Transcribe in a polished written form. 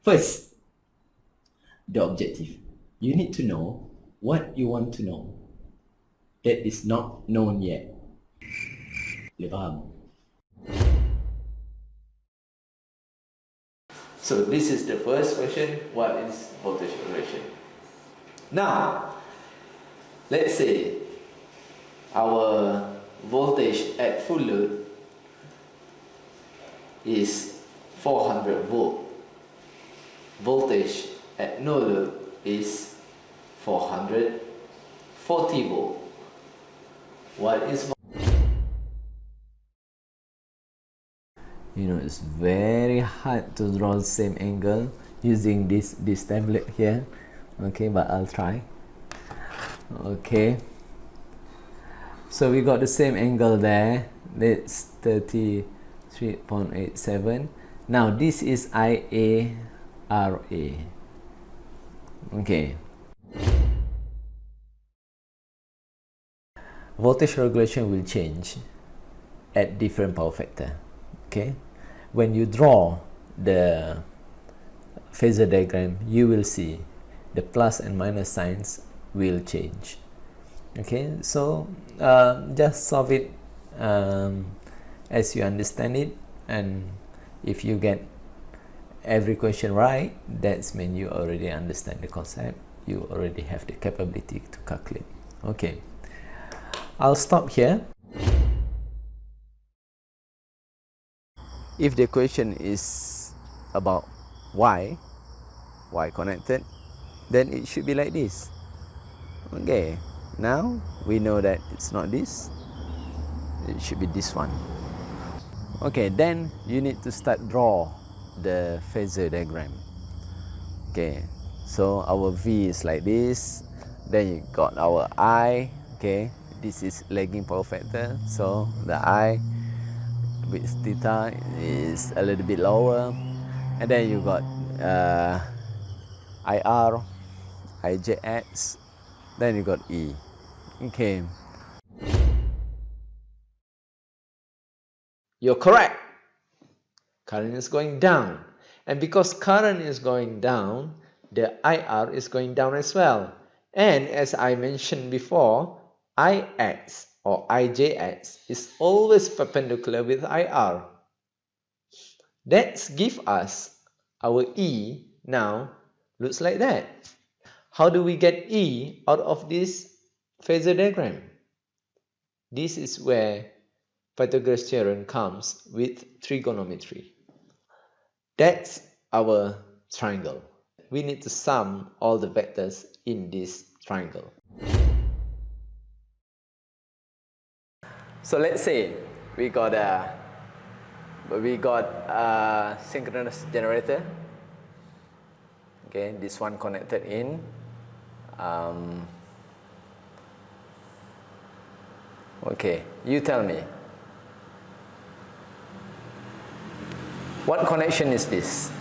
First, the objective. You need to know what you want to know that is not known yet. Boleh faham? So this is the first question, what is voltage regulation? Now, let's say our voltage at full load is 400 volt. Voltage at no load is 440 volt. What is it's very hard to draw the same angle using this tablet here. Okay, but I'll try. Okay, so we got the same angle there. That's 33.87. Now this is IARA. Okay, voltage regulation will change at different power factor. Okay, when you draw the phasor diagram, you will see the plus and minus signs will change. Okay, so just solve it as you understand it, and if you get every question right, that's mean you already understand the concept, you already have the capability to calculate. Okay, I'll stop here. If the question is about why connected, then it should be like this. Okay, now we know that it's not this, it should be this one. Okay, then you need to start draw the phasor diagram. Okay, so our V is like this, then you got our I. Okay, this is lagging power factor, so the I with theta is a little bit lower, and then you got IR, IJX, then you got E. Okay, you're correct. Current is going down, and because current is going down, the IR is going down as well. And as I mentioned before, IX or IJX is always perpendicular with IR. That gives us our E now looks like that. How do we get E out of this phasor diagram? This is where Pythagoras theorem comes with trigonometry. That's our triangle. We need to sum all the vectors in this triangle. So let's say we got a synchronous generator. Okay, this one connected in. Okay, you tell me. What connection is this?